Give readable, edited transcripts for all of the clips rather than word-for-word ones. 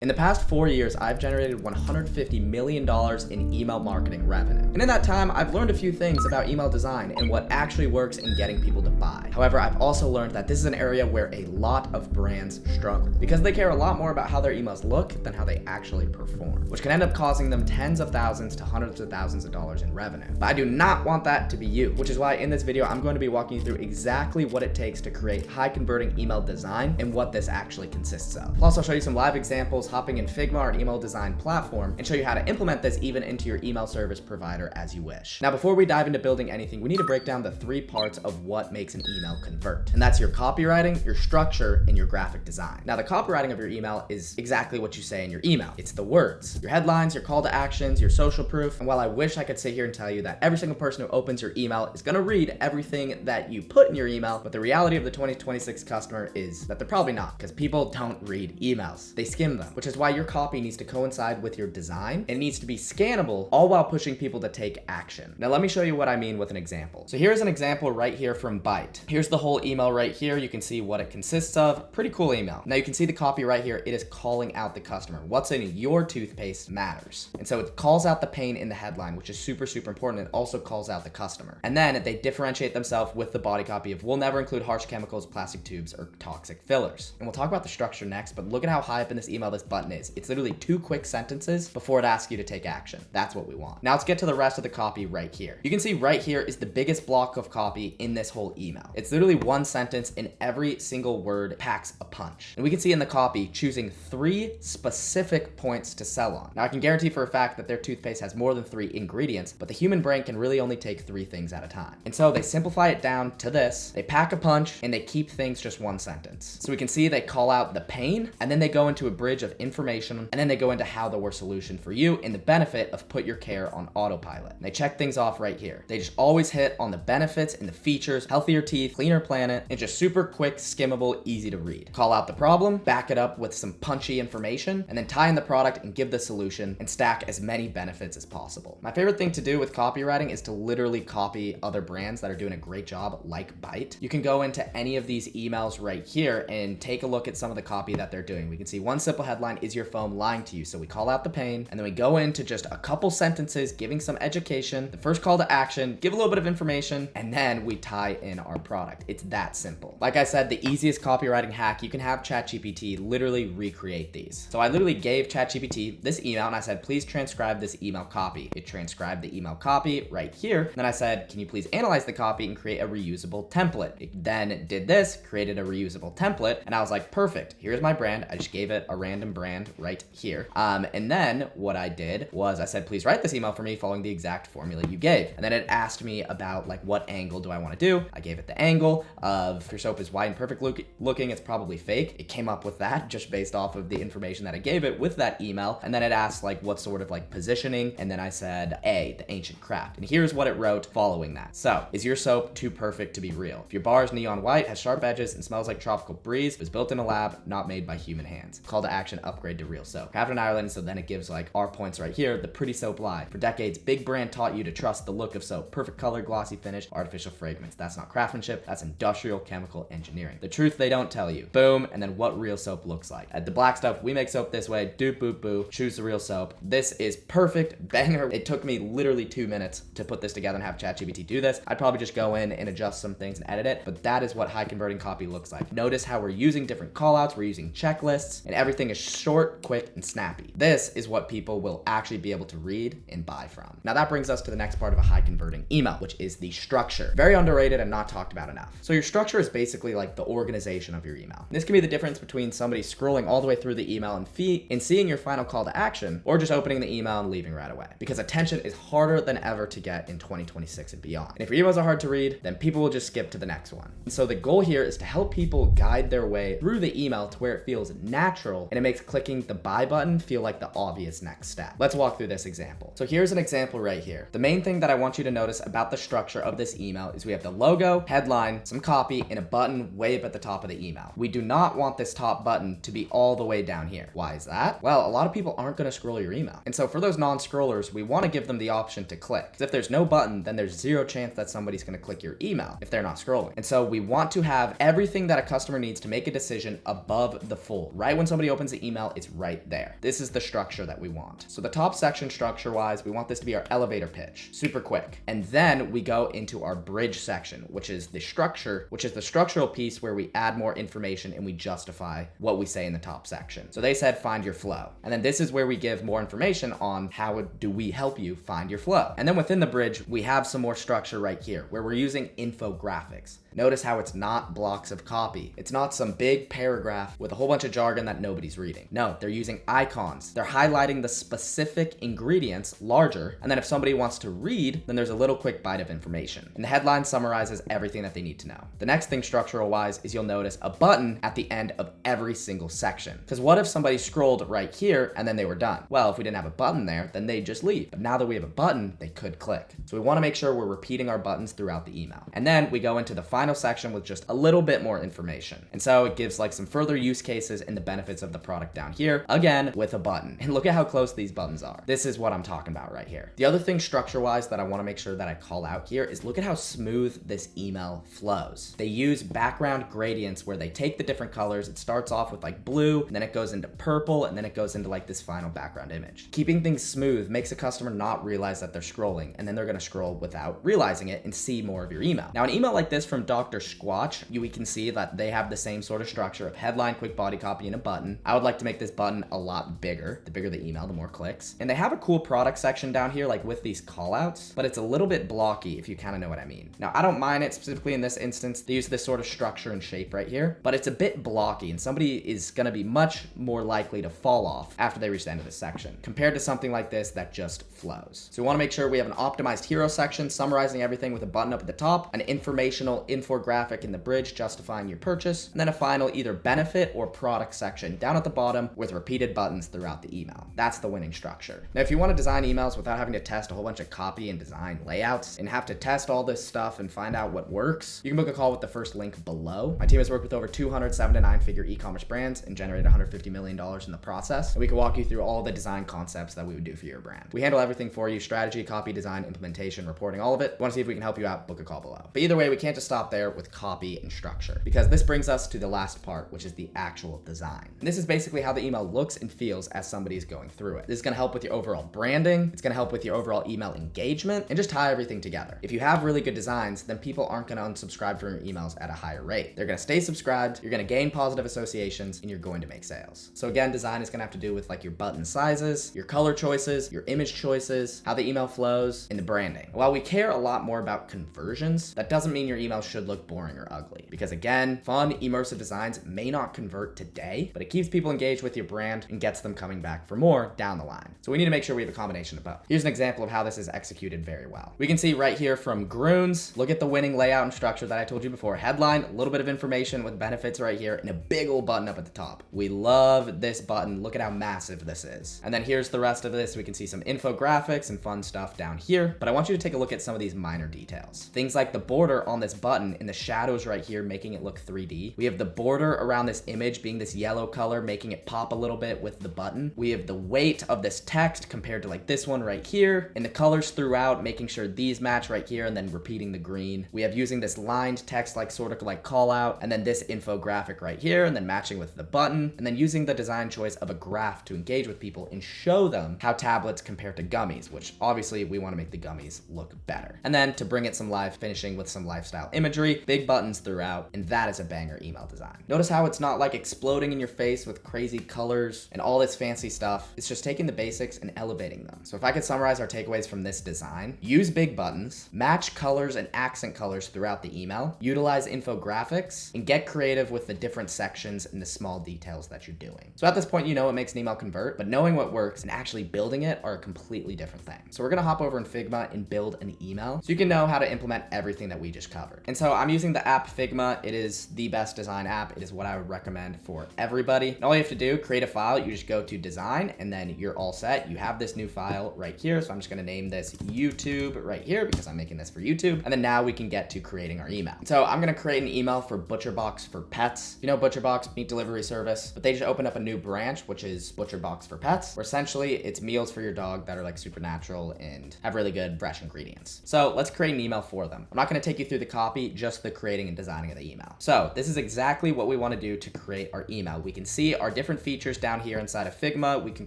In the past 4 years, I've generated $150 million in email marketing revenue. And in that time, I've learned a few things about email design and what actually works in getting people to buy. However, I've also learned that this is an area where a lot of brands struggle because they care a lot more about how their emails look than how they actually perform, which can end up costing them tens of thousands to hundreds of thousands of dollars in revenue. But I do not want that to be you, which is why in this video, I'm going to be walking you through exactly what it takes to create high converting email design and what this actually consists of. Plus, I'll show you some live examples hopping in Figma, our email design platform, and show you how to implement this even into your email service provider as you wish. Now, before we dive into building anything, we need to break down the 3 parts of what makes an email convert. And that's your copywriting, your structure, and your graphic design. Now, the copywriting of your email is exactly what you say in your email. It's the words, your headlines, your call to actions, your social proof. And while I wish I could sit here and tell you that every single person who opens your email is gonna read everything that you put in your email, but the reality of the 2026 customer is that they're probably not, because people don't read emails. They skim them, which is why your copy needs to coincide with your design. It needs to be scannable, all while pushing people to take action. Now, let me show you what I mean with an example. So here's an example right here from Byte. Here's the whole email right here. You can see what it consists of. Pretty cool email. Now you can see the copy right here. It is calling out the customer. What's in your toothpaste matters. And so it calls out the pain in the headline, which is super, super important. It also calls out the customer. And then they differentiate themselves with the body copy of, we'll never include harsh chemicals, plastic tubes, or toxic fillers. And we'll talk about the structure next, but look at how high up in this email this button is. It's literally 2 quick sentences before it asks you to take action. That's what we want. Now let's get to the rest of the copy right here. You can see right here is the biggest block of copy in this whole email. It's literally 1 sentence and every single word packs a punch. And we can see in the copy choosing 3 specific points to sell on. Now I can guarantee for a fact that their toothpaste has more than 3 ingredients, but the human brain can really only take 3 things at a time. And so they simplify it down to this, they pack a punch, and they keep things just 1 sentence. So we can see they call out the pain, and then they go into a bridge of information, and then they go into how the worst solution for you and the benefit of put your care on autopilot. And they check things off right here. They just always hit on the benefits and the features, healthier teeth, cleaner planet, and just super quick, skimmable, easy to read. Call out the problem, back it up with some punchy information, and then tie in the product and give the solution and stack as many benefits as possible. My favorite thing to do with copywriting is to literally copy other brands that are doing a great job like Byte. You can go into any of these emails right here and take a look at some of the copy that they're doing. We can see one simple headline, is your phone lying to you? So we call out the pain, and then we go into just a couple sentences, giving some education, the first call to action, give a little bit of information, and then we tie in our product. It's that simple. Like I said, the easiest copywriting hack, you can have ChatGPT literally recreate these. So I literally gave ChatGPT this email and I said, please transcribe this email copy. It transcribed the email copy right here. And then I said, can you please analyze the copy and create a reusable template? It then did this, created a reusable template, and I was like, perfect. Here's my brand. I just gave it a random brand right here. And then what I did was I said, please write this email for me following the exact formula you gave. And then it asked me about like, what angle do I want to do? I gave it the angle of, if your soap is white and perfect looking, it's probably fake. It came up with that just based off of the information that I gave it with that email. And then it asked like, what sort of like positioning? And then I said, A, the ancient craft. And here's what it wrote following that. So, is your soap too perfect to be real? If your bar is neon white, has sharp edges, and smells like tropical breeze, was built in a lab, not made by human hands. Call to action, upgrade to real soap. Crafted in Ireland, so then it gives like our points right here, the pretty soap lie. For decades, big brand taught you to trust the look of soap. Perfect color, glossy finish, artificial fragrance. That's not craftsmanship, that's industrial chemical engineering. The truth they don't tell you. Boom, and then what real soap looks like. At the black stuff, we make soap this way, doop boop boo, choose the real soap. This is perfect, banger. It took me literally 2 minutes to put this together and have ChatGPT do this. I'd probably just go in and adjust some things and edit it, but that is what high converting copy looks like. Notice how we're using different callouts, we're using checklists, and everything is short, quick, and snappy. This is what people will actually be able to read and buy from. Now that brings us to the next part of a high converting email, which is the structure. Very underrated and not talked about enough. So your structure is basically like the organization of your email. This can be the difference between somebody scrolling all the way through the email and seeing your final call to action, or just opening the email and leaving right away. Because attention is harder than ever to get in 2026 and beyond. And if your emails are hard to read, then people will just skip to the next one. And so the goal here is to help people guide their way through the email to where it feels natural and it makes clicking the buy button feel like the obvious next step. Let's walk through this example. So here's an example right here. The main thing that I want you to notice about the structure of this email is we have the logo, headline, some copy, and a button way up at the top of the email. We do not want this top button to be all the way down here. Why is that? Well, a lot of people aren't going to scroll your email. And so for those non-scrollers, we want to give them the option to click. Because if there's no button, then there's zero chance that somebody's going to click your email if they're not scrolling. And so we want to have everything that a customer needs to make a decision above the fold. Right when somebody opens the email is right there. This is the structure that we want. So the top section structure-wise, we want this to be our elevator pitch, super quick. And then we go into our bridge section, which is the structural piece where we add more information and we justify what we say in the top section. So they said, find your flow. And then this is where we give more information on how do we help you find your flow. And then within the bridge, we have some more structure right here where we're using infographics. Notice how it's not blocks of copy. It's not some big paragraph with a whole bunch of jargon that nobody's reading. No, they're using icons. They're highlighting the specific ingredients larger. And then if somebody wants to read, then there's a little quick bite of information. And the headline summarizes everything that they need to know. The next thing structural wise is you'll notice a button at the end of every single section. Because what if somebody scrolled right here and then they were done? Well, if we didn't have a button there, then they'd just leave. But now that we have a button, they could click. So we want to make sure we're repeating our buttons throughout the email. And then we go into the final section with just a little bit more information. And so it gives like some further use cases and the benefits of the product down here, again, with a button. And look at how close these buttons are. This is what I'm talking about right here. The other thing structure-wise that I want to make sure that I call out here is look at how smooth this email flows. They use background gradients where they take the different colors. It starts off with like blue, and then it goes into purple, and then it goes into like this final background image. Keeping things smooth makes a customer not realize that they're scrolling, and then they're going to scroll without realizing it and see more of your email. Now, an email like this from Dr. Squatch, we can see that they have the same sort of structure of headline, quick body copy, and a button. I would like to make this button a lot bigger. The bigger the email, the more clicks. And they have a cool product section down here, like with these callouts, but it's a little bit blocky if you kind of know what I mean. Now, I don't mind it specifically in this instance. They use this sort of structure and shape right here, but it's a bit blocky, and somebody is going to be much more likely to fall off after they reach the end of this section compared to something like this that just flows. So we want to make sure we have an optimized hero section summarizing everything with a button up at the top, an informational infographic in the bridge justifying your purchase, and then a final either benefit or product section down at the bottom with repeated buttons throughout the email. That's the winning structure. Now, if you want to design emails without having to test a whole bunch of copy and design layouts and have to test all this stuff and find out what works, you can book a call with the first link below. My team has worked with over 200 7- to 9-figure e-commerce brands and generated $150 million in the process. And we can walk you through all the design concepts that we would do for your brand. We handle everything for you: strategy, copy, design, implementation, reporting, all of it. Want to see if we can help you out? Book a call below. But either way, we can't just stop there with copy and structure, because this brings us to the last part, which is the actual design. And this is basically how the email looks and feels as somebody's going through it. This is going to help with your overall branding. It's going to help with your overall email engagement and just tie everything together. If you have really good designs, then people aren't going to unsubscribe from your emails at a higher rate. They're going to stay subscribed, you're going to gain positive associations, and you're going to make sales. So again, design is going to have to do with like your button sizes, your color choices, your image choices, how the email flows, and the branding. While we care a lot more about conversions, that doesn't mean your email should look boring or ugly. Because again, fun, immersive designs may not convert today, but it keeps people engaged with your brand and gets them coming back for more down the line. So we need to make sure we have a combination of both. Here's an example of how this is executed very well. We can see right here from Groons, look at the winning layout and structure that I told you before. Headline, a little bit of information with benefits right here, and a big old button up at the top. We love this button. Look at how massive this is. And then here's the rest of this. We can see some infographics and fun stuff down here, but I want you to take a look at some of these minor details. Things like the border on this button and the shadows right here, making it look 3D. We have the border around this image being this yellow color, making it pop a little bit with the button. We have the weight of this text compared to like this one right here, and the colors throughout, making sure these match right here, and then repeating the green. We have using this lined text like sort of like call out, and then this infographic right here, and then matching with the button, and then using the design choice of a graph to engage with people and show them how tablets compare to gummies, which obviously we want to make the gummies look better. And then to bring it some live, finishing with some lifestyle imagery, big buttons throughout, and that is a banger email design. Notice how it's not like exploding in your face with crazy colors and all this fancy stuff. It's just taking the basics and elevating them. So if I could summarize our takeaways from this design: use big buttons, match colors and accent colors throughout the email, utilize infographics, and get creative with the different sections and the small details that you're doing. So at this point, you know what makes an email convert, but knowing what works and actually building it are a completely different thing. So we're gonna hop over in Figma and build an email so you can know how to implement everything that we just covered. And so I'm using the app Figma. It is the best design app. It is what I would recommend for everybody. And all you have to do, create a file. You just go to design, and then you're all set. You have this new file right here. So I'm just gonna name this YouTube right here because I'm making this for YouTube. And then now we can get to creating our email. So I'm gonna create an email for ButcherBox for Pets. You know ButcherBox, meat delivery service, but they just opened up a new branch, which is ButcherBox for Pets, where essentially it's meals for your dog that are like super natural and have really good fresh ingredients. So let's create an email for them. I'm not gonna take you through the copy. just the creating and designing of the email. So this is exactly what we want to do to create our email. We can see our different features down here inside of Figma. We can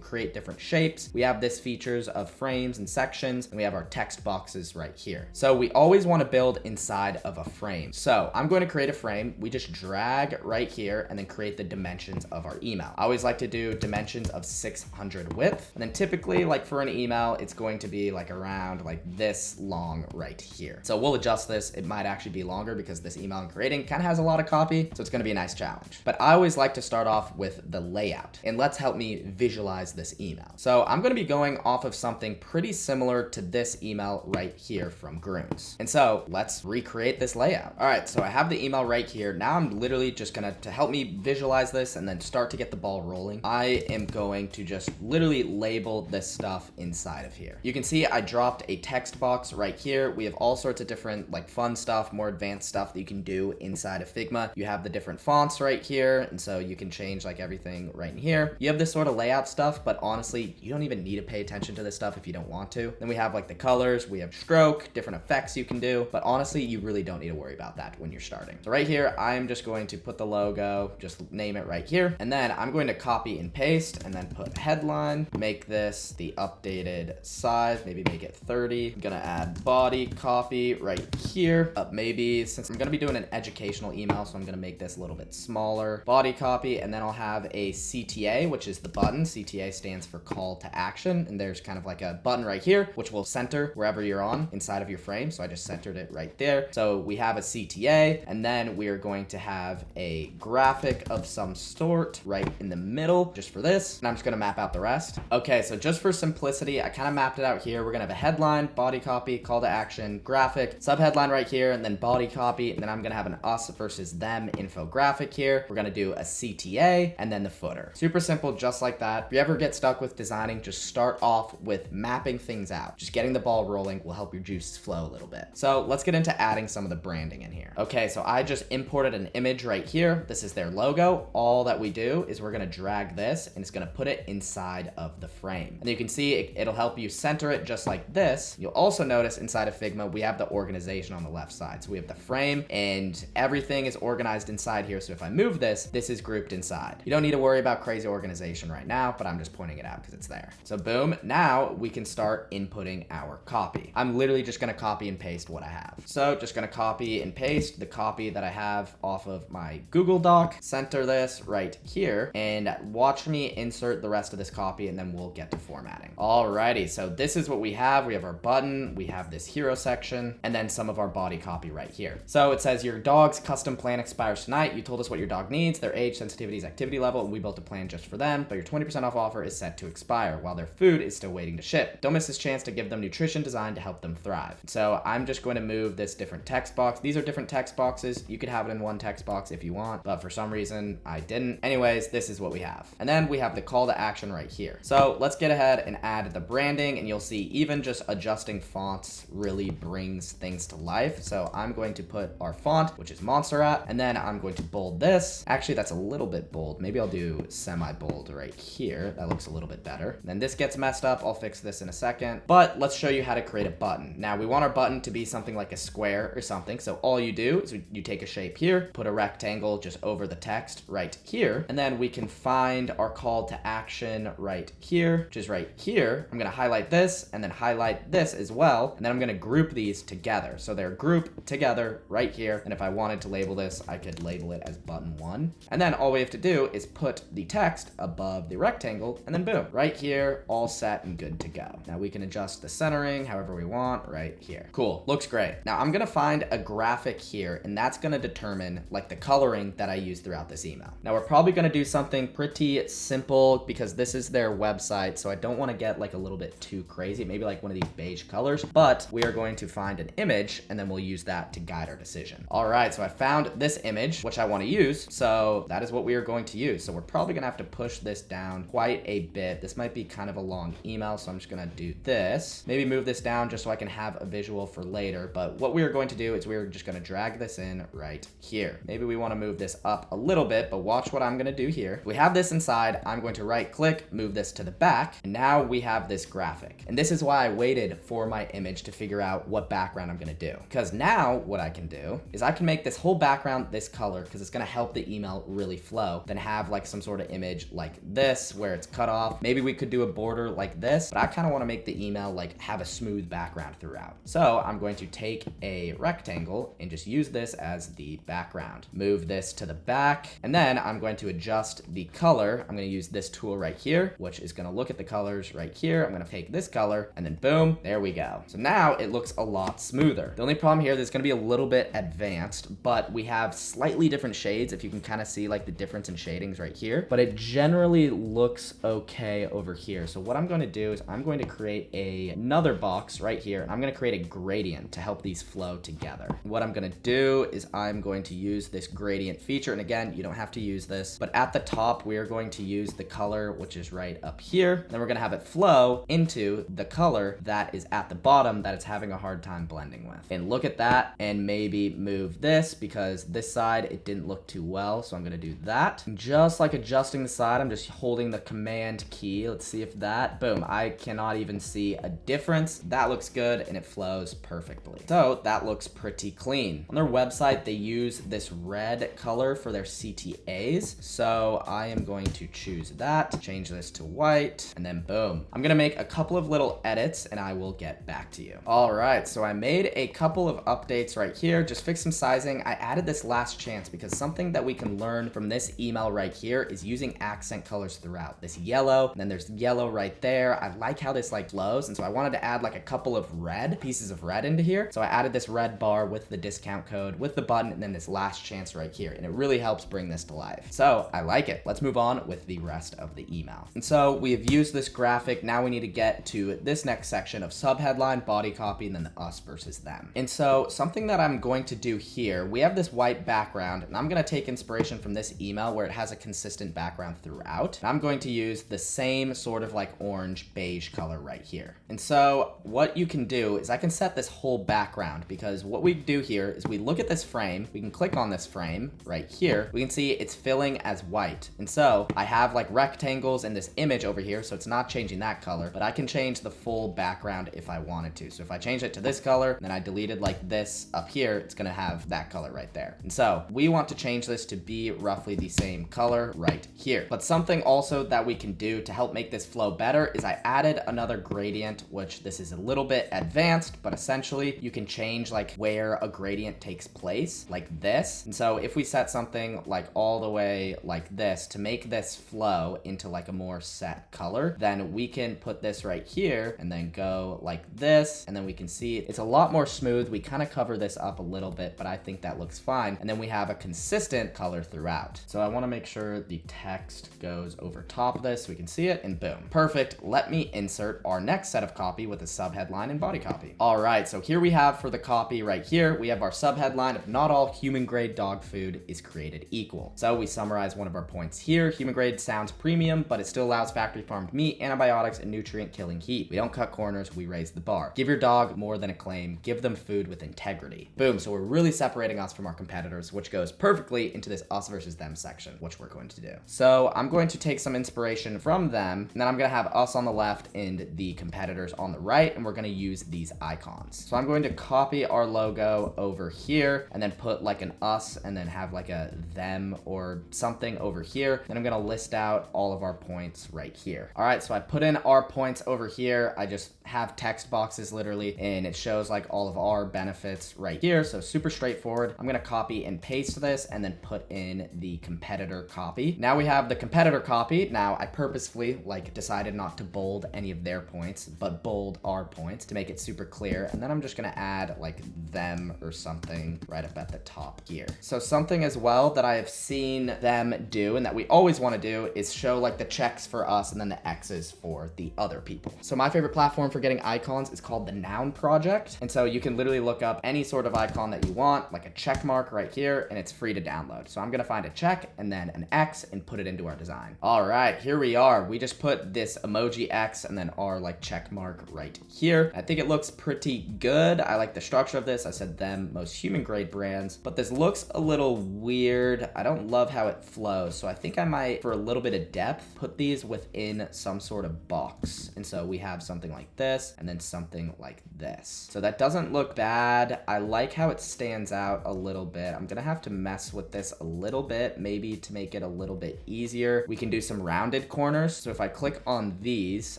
create different shapes. We have this features of frames and sections, and we have our text boxes right here. So we always want to build inside of a frame. So I'm going to create a frame. We just drag right here and then create the dimensions of our email. I always like to do dimensions of 600 width. And then typically, like for an email, it's going to be like around like this long right here. So we'll adjust this. It might actually be longer because this email I'm creating kind of has a lot of copy. So it's going to be a nice challenge. But I always like to start off with the layout, and let's help me visualize this email. So I'm going to be going off of something pretty similar to this email right here from Grooms. And so let's recreate this layout. All right, so I have the email right here. Now I'm literally just gonna, to help me visualize this and then start to get the ball rolling, I am going to just literally label this stuff inside of here. You can see I dropped a text box right here. We have all sorts of different like fun stuff, more advanced stuff that you can do inside of Figma. You have the different fonts right here, and so you can change like everything right in here. You have this sort of layout stuff, but honestly, you don't even need to pay attention to this stuff if you don't want to. Then we have like the colors, we have stroke, different effects you can do, but honestly, you really don't need to worry about that when you're starting. So right here, I'm just going to put the logo, just name it right here, and then I'm going to copy and paste and then put headline, make this the updated size, maybe make it 30. I'm gonna add body copy right here. Maybe since I'm gonna be doing an educational email, so I'm gonna make this a little bit smaller. Body copy, and then I'll have a CTA, which is the button. CTA stands for call to action, and there's kind of like a button right here, which will center wherever you're on inside of your frame. So I just centered it right there. So we have a CTA, and then we are going to have a graphic of some sort right in the middle just for this. And I'm just gonna map out the rest. Okay, so just for simplicity, I kind of mapped it out here. We're gonna have a headline, body copy, call to action, graphic, subheadline right here, and then body copy. And then I'm gonna have an us versus them infographic here. We're gonna do a CTA and then the footer. Super simple, just like that. If you ever get stuck with designing, just start off with mapping things out. Just getting the ball rolling will help your juices flow a little bit. So let's get into adding some of the branding in here. Okay, so I just imported an image right here. This is their logo. All that we do is we're gonna drag this and it's gonna put it inside of the frame. And you can see it'll help you center it just like this. You'll also notice inside of Figma, we have the organization on the left side. So we have the frame and everything is organized inside here. So if I move this, this is grouped inside. You don't need to worry about crazy organization right now, but I'm just pointing it out because it's there. So boom, now we can start inputting our copy. I'm literally just gonna copy and paste what I have. So just gonna copy and paste the copy that I have off of my Google Doc, center this right here, and watch me insert the rest of this copy, and then we'll get to formatting. Alrighty, so this is what we have. We have our button, we have this hero section, and then some of our body copy right here. So it says your dog's custom plan expires tonight. You told us what your dog needs, their age, sensitivities, activity level, and we built a plan just for them, but your 20% off offer is set to expire while their food is still waiting to ship. Don't miss this chance to give them nutrition designed to help them thrive. So I'm just going to move this different text box. These are different text boxes. You could have it in one text box if you want, but for some reason I didn't. Anyways, this is what we have. And then we have the call to action right here. So let's get ahead and add the branding, and you'll see even just adjusting fonts really brings things to life. So I'm going to put our font, which is Montserrat, and then I'm going to bold this. Actually, that's a little bit bold. Maybe I'll do semi-bold right here. That looks a little bit better. And then this gets messed up. I'll fix this in a second, but let's show you how to create a button. Now we want our button to be something like a square or something. So all you do is you take a shape here, put a rectangle just over the text right here, and then we can find our call to action right here, which is right here. I'm gonna highlight this and then highlight this as well, and then I'm gonna group these together. So they're grouped together right here, and if I wanted to label this, I could label it as button 1. And then all we have to do is put the text above the rectangle, and then boom, right here, all set and good to go. Now we can adjust the centering however we want right here. Cool, looks great. Now I'm gonna find a graphic here, and that's gonna determine like the coloring that I use throughout this email. Now we're probably gonna do something pretty simple because this is their website, so I don't wanna get like a little bit too crazy, maybe like one of these beige colors, but we are going to find an image and then we'll use that to guide our decision. All right, so I found this image, which I wanna use, so that is what we are going to use. So we're probably gonna have to push this down quite a bit. This might be kind of a long email, so I'm just gonna do this. Maybe move this down just so I can have a visual for later, but what we are going to do is we're just gonna drag this in right here. Maybe we wanna move this up a little bit, but watch what I'm gonna do here. We have this inside, I'm going to right click, move this to the back, and now we have this graphic. And this is why I waited for my image to figure out what background I'm gonna do. Because now what I can do is I can make this whole background this color because it's gonna help the email really flow, then have like some sort of image like this where it's cut off. Maybe we could do a border like this, but I kind of want to make the email like have a smooth background throughout. So I'm going to take a rectangle and just use this as the background. Move this to the back, and then I'm going to adjust the color. I'm going to use this tool right here, which is going to look at the colors right here. I'm going to take this color and then boom, there we go. So now it looks a lot smoother. The only problem here is it's going to be a little bit advanced, but we have slightly different shades. If you can kind of see like the difference in shadings right here, but it generally looks okay over here. So what I'm going to do is I'm going to create another box right here, and I'm going to create a gradient to help these flow together. What I'm going to do is I'm going to use this gradient feature, and again, you don't have to use this, but at the top we are going to use the color which is right up here. Then we're going to have it flow into the color that is at the bottom that it's having a hard time blending with. And look at that, and maybe move this because this side it didn't look too well, so I'm going to do that. And just like adjusting the side, I'm just holding the command key. Let's see if that, boom, I cannot even see a difference. That looks good and it flows perfectly. So that looks pretty clean. On their website, they use this red color for their CTAs. So I am going to choose that, change this to white, and then boom. I'm gonna make a couple of little edits and I will get back to you. All right, so I made a couple of updates right here, just fix some sizing. I added this last chance because something that we can learn from this email right here is using accent colors throughout. This yellow, and then there's yellow right there. I like how this like flows, and so I wanted to add like a couple of red pieces of red into here. So I added this red bar with the discount code, with the button, and then this last chance right here, and it really helps bring this to life. So I like it. Let's move on with the rest of the email. And so we have used this graphic. Now we need to get to this next section of subheadline, body copy, and then the us versus them. And so something that I'm going to do here, we have this white background, and I'm going to take inspiration from this email where it has a consistent background throughout. And I'm going to use the same sort of like orange beige color right here. And so what you can do is I can set this whole background, because what we do here is we look at this frame, we can click on this frame right here, we can see it's filling as white. And so I have like rectangles in this image over here, so it's not changing that color, but I can change the full background if I wanted to. So if I change it to this color, then I deleted like this up here, it's gonna have that color right there. And so we want to change this to be roughly the same color right here. But something also that we can do to help make this flow better is I added another gradient, which this is a little bit advanced, but essentially you can change like where a gradient takes place like this. And so if we set something like all the way like this to make this flow into like a more set color, then we can put this right here and then go like this, and then we can see it's a lot more smooth. We kind of cover this up a little bit, but I think that looks fine. And then we have a consistent color throughout. So I want to make sure the text goes over top of this so we can see it, and boom, perfect. Let me insert our next set of copy with a subheadline and body copy. All right, so here we have for the copy right here, we have our subheadline of not all human grade dog food is created equal. So we summarize one of our points here. Human grade sounds premium, but it still allows factory farmed meat, antibiotics, and nutrient killing heat. We don't cut corners, we raise the bar. Give your dog more than a claim, give them food with integrity. Boom, so we're really separating us from our competitors, which goes perfectly into this us versus them section, which we're going to do. So I'm going to take some inspiration from them, and then I'm gonna have us on the left and the competitors on the right, and we're gonna use these icons. So I'm going to copy our logo over here and then put like an us and then have like a them or something over here. Then I'm gonna list out all of our points right here. All right, so I put in our points over here. I just have text boxes literally, and it shows like all of our benefits right here. So super straightforward. I'm gonna copy and paste this and then put in the competitor copy. Now we have the competitor copy. Now I purposefully like decided not to bold any of their points, but bold our points to make it super clear. And then I'm just gonna add like them or something right up at the top here. So something as well that I have seen them do and that we always wanna do is show like the checks for us and then the X's for the other people. So my favorite platform for getting icons is called the Noun Project. And so you can literally look up any sort of icon that you want, like a check mark right here, and it's free to download. So I'm gonna find a check and then an X and put it into our design. All right, here we are. We just put this emoji X and then our like check mark right here. I think it looks pretty good. I like the structure of this. I said them, most human grade brands, but this looks a little weird. I don't love how it flows. So I think I might, for a little bit of depth, put these within some sort of box. And so we have something like this and then something like this. So that doesn't look bad. I like how it stands out a little bit. I'm gonna have to mess with this a little bit, maybe to make it a little bit easier. We can do some rounded corners. So if I click on these,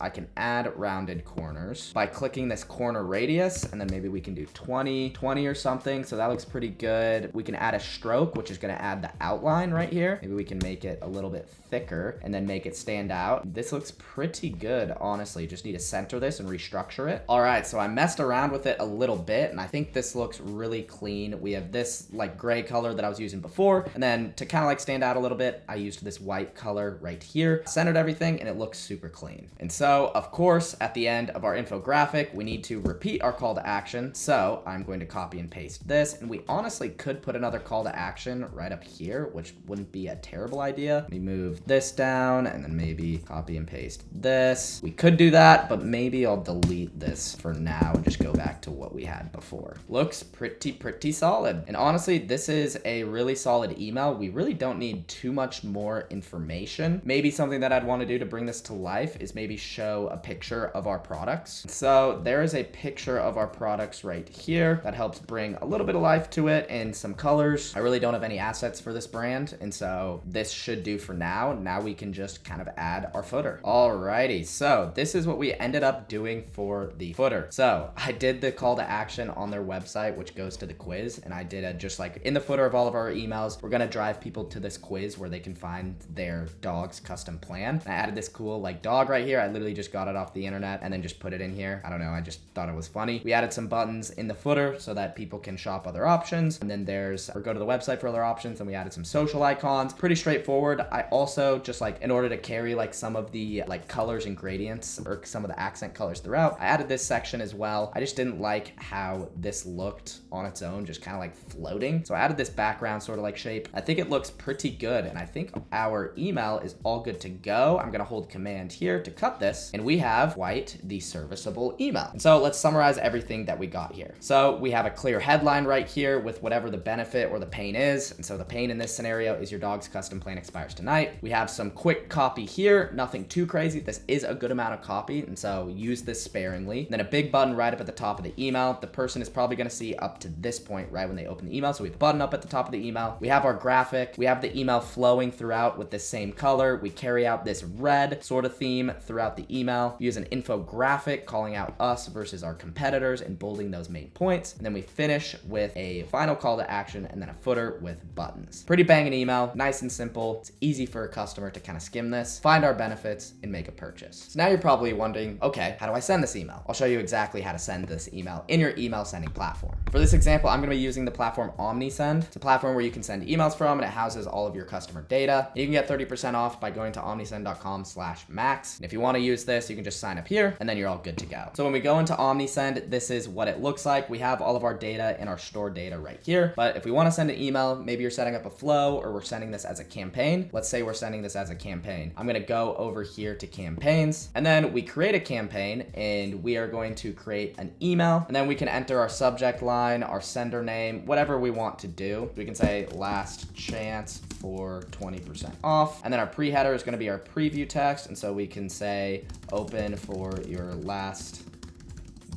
I can add rounded corners by clicking this corner radius, and then maybe we can do 20 or something. So that looks pretty good. We can add a stroke, which is gonna add the outline right here. Maybe we can make it a little bit thicker and then make it stand out. This looks pretty good, honestly. Just need to center this and restructure it. All right, so I messed around with it a little bit, and I think this looks really clean. We have this like gray color that I was using before, and then to kind of like stand out a little bit, I used this white color right here, centered everything, and it looks super clean. And so, of course, at the end of our infographic, we need to repeat our call to action. So I'm going to copy and paste this, and we honestly could put another call to action right up here, which wouldn't be a terrible idea. Let me move this down, and then maybe copy and paste this. We could do that, but maybe I'll delete this for now and just go back to what we had before. Looks pretty solid. And honestly, this is a really solid email. We really don't need too much more information. Maybe something that I'd want to do to bring this to life is maybe show a picture of our products. So there is a picture of our products right here that helps bring a little bit of life to it and some colors. I really don't have any assets for this brand, and so this should do for now. Now we can just kind of add our footer. Alrighty, so this is what we ended up doing for the footer. So I did the call to action on their website, which goes to the quiz, and I did a just like in the footer of all of our emails, we're gonna drive people to this quiz where they can find their dog's custom plan. And I added this cool like dog right here. I literally just got it off the internet and then just put it in here. I don't know, I just thought it was funny. We added some buttons in the footer so that people can shop other options, and then there's or go to the website for other options, and we added some social icons. Pretty straightforward. I also just like in order to carry like some of the like colors and gradients or some of the accent colors throughout, I added this section as well. I just didn't like how this looked on its own, just kind of like floating. So I added this background sort of like shape. I think it looks pretty good, and I think our email is all good to go. I'm gonna hold command here to cut this, and we have White, the serviceable email. And so let's summarize everything that we got here. So we have a clear headline right here with whatever the benefit or the pain is. And so the pain in this scenario is your dog's custom plan expires tonight. We have some quick copy here, nothing too crazy. This is a good amount of copy, and so use this sparingly. And then a big button right up at the top of the email. The person is probably gonna see up to this point right when they open the email. So we have a button up at the top of the email. We have our graphic. We have the email flowing throughout with the same color. We carry out this red sort of theme throughout the email. We use an infographic calling out us versus our competitors and bolding those main points. And then we finish with a final call to action and then a footer with buttons. Pretty banging email, nice and simple. It's easy for a customer to kind of skim this, find our benefits, and make a purchase. So now you're probably wondering, okay, how do I send this email? I'll show you exactly how to send this email in your email sending platform. For this example, I'm gonna be using the platform Omnisend. It's a platform where you can send emails from, and it houses all of your customer data. You can get 30% off by going to omnisend.com/max. And if you wanna use this, you can just sign up here, and then you're all good to go. So when we go into Omnisend, this is what it looks like. We have all of our data in our store data right here. But if we wanna send an email, maybe you're setting up a flow, or we're sending this as a campaign. Let's say we're sending this as a campaign. I'm gonna go over here to campaigns, and then we create a campaign, and we are going to create an email, and then we can enter our subject line, our sender name, whatever we want to do. We can say last chance for 20% off, and then our pre-header is gonna be our preview text, and so we can say open for your last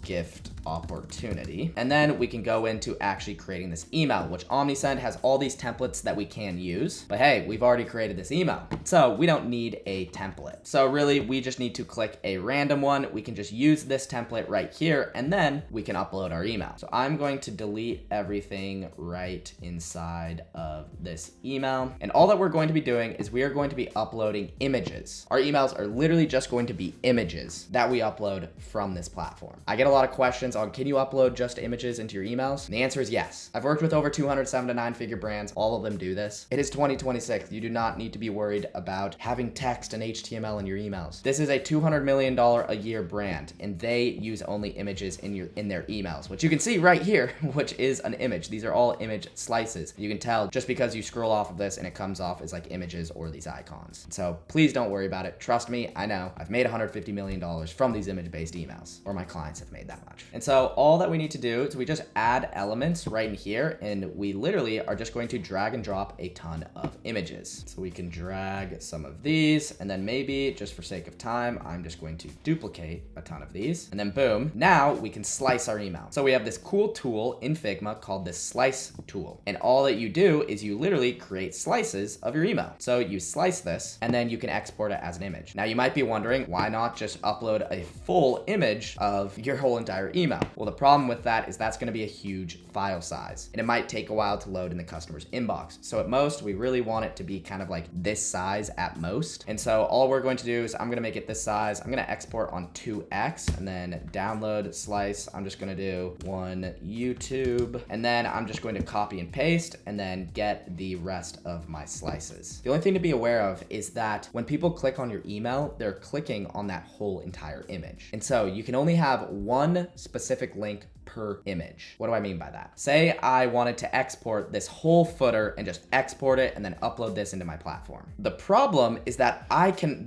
gift opportunity. And then we can go into actually creating this email, which Omnisend has all these templates that we can use. But hey, we've already created this email, so we don't need a template. So really, we just need to click a random one. We can just use this template right here, and then we can upload our email. So I'm going to delete everything right inside of this email. And all that we're going to be doing is we are going to be uploading images. Our emails are literally just going to be images that we upload from this platform. I get a lot of questions on, can you upload just images into your emails? And the answer is yes. I've worked with over 200 7 to 9 figure brands. All of them do this. It is 2026. You do not need to be worried about having text and HTML in your emails. This is a $200 million a year brand, and they use only images in their emails, which you can see right here, which is an image. These are all image slices. You can tell just because you scroll off of this and it comes off as like images or these icons. So please don't worry about it. Trust me, I know. I've made $150 million from these image-based emails, or my clients have made that much. And And so all that we need to do is we just add elements right in here, and we literally are just going to drag and drop a ton of images. So we can drag some of these, and then maybe just for sake of time, I'm just going to duplicate a ton of these, and then boom, now we can slice our email. So we have this cool tool in Figma called the slice tool. And all that you do is you literally create slices of your email. So you slice this, and then you can export it as an image. Now you might be wondering, why not just upload a full image of your whole entire email? Well, the problem with that is that's gonna be a huge file size, and it might take a while to load in the customer's inbox. So at most, we really want it to be kind of like this size at most. And so all we're going to do is I'm gonna make it this size. I'm gonna export on 2x, and then download slice. I'm just gonna do 1 YouTube, and then I'm just going to copy and paste, and then get the rest of my slices. The only thing to be aware of is that when people click on your email, they're clicking on that whole entire image. And so you can only have one specific link per image. What do I mean by that? Say I wanted to export this whole footer and just export it and then upload this into my platform. The problem is that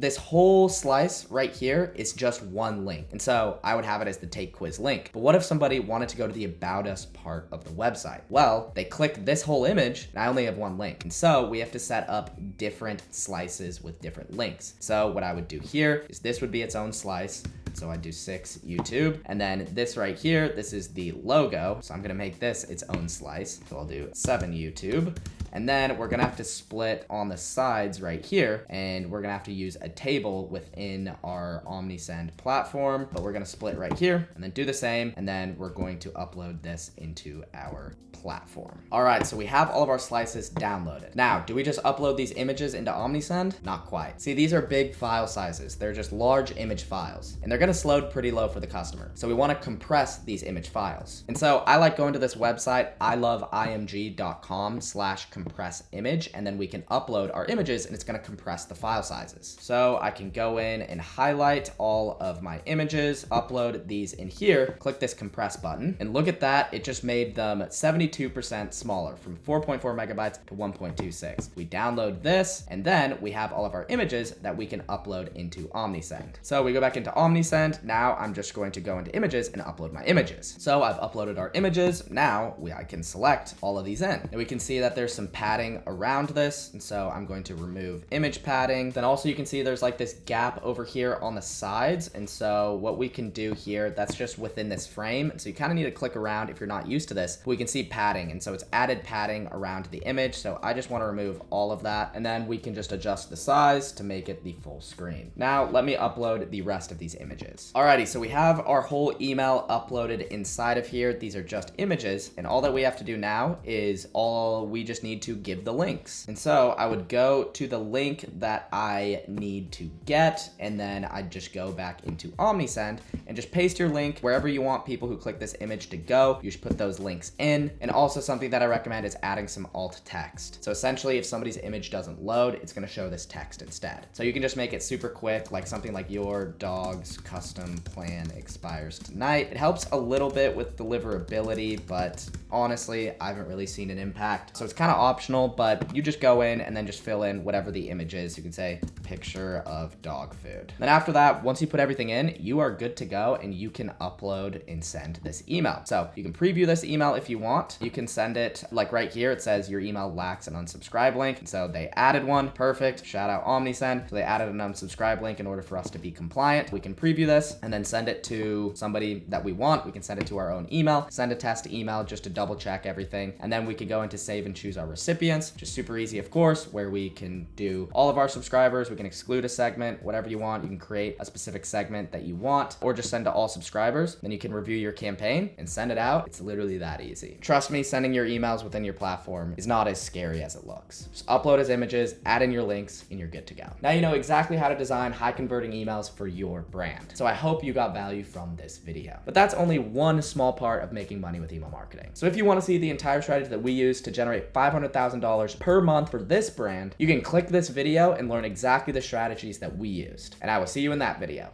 this whole slice right here is just one link. And so I would have it as the take quiz link. But what if somebody wanted to go to the about us part of the website? Well, they click this whole image and I only have one link. And so we have to set up different slices with different links. So what I would do here is this would be its own slice. So I do 6 YouTube, and then this right here, this is the logo. So I'm gonna make this its own slice. So I'll do 7 YouTube. And then we're gonna have to split on the sides right here, and we're gonna have to use a table within our Omnisend platform, but we're gonna split right here and then do the same. And then we're going to upload this into our platform. All right, so we have all of our slices downloaded. Now, do we just upload these images into Omnisend? Not quite. See, these are big file sizes. They're just large image files, and they're gonna load pretty low for the customer. So we wanna compress these image files. And so I like going to this website, iloveimg.com/compress image, and then we can upload our images and it's gonna compress the file sizes. So I can go in and highlight all of my images, upload these in here, click this compress button, and look at that, it just made them 72% smaller, from 4.4 megabytes to 1.26. We download this, and then we have all of our images that we can upload into Omnisend. So we go back into Omnisend. Now I'm just going to go into images and upload my images. So I've uploaded our images. Now I can select all of these in. And we can see that there's some padding around this. And so I'm going to remove image padding. Then also you can see there's like this gap over here on the sides. And so what we can do here, that's just within this frame. So you kind of need to click around if you're not used to this. We can see padding. And so it's added padding around the image. So I just want to remove all of that. And then we can just adjust the size to make it the full screen. Now let me upload the rest of these images. Alrighty, so we have our whole email uploaded inside of here. These are just images, and all that we have to do now is we just need to give the links. And so I would go to the link that I need to get, and then I'd just go back into Omnisend and just paste your link wherever you want people who click this image to go. You should put those links in. And also something that I recommend is adding some alt text. So essentially, if somebody's image doesn't load, it's gonna show this text instead. So you can just make it super quick, like something like your dog's custom plan expires tonight. It helps a little bit with deliverability, but honestly, I haven't really seen an impact. So it's kind of optional, but you just go in and then just fill in whatever the image is. You can say picture of dog food. Then after that, once you put everything in, you are good to go and you can upload and send this email. So you can preview this email if you want. You can send it like right here. It says your email lacks an unsubscribe link. And so they added one. Perfect. Shout out Omnisend. So they added an unsubscribe link in order for us to be compliant. We can preview this and then send it to somebody that we want. We can send it to our own email, send a test email just to double check everything. And then we could go into save and choose our recipients, which is super easy, of course, where we can do all of our subscribers. We can exclude a segment, whatever you want. You can create a specific segment that you want, or just send to all subscribers. Then you can review your campaign and send it out. It's literally that easy. Trust me, sending your emails within your platform is not as scary as it looks. Just upload as images, add in your links, and you're good to go. Now you know exactly how to design high converting emails for your brand. So I hope you got value from this video. But that's only one small part of making money with email marketing. So if you want to see the entire strategy that we use to generate $500,000 per month for this brand, you can click this video and learn exactly the strategies that we used. And I will see you in that video.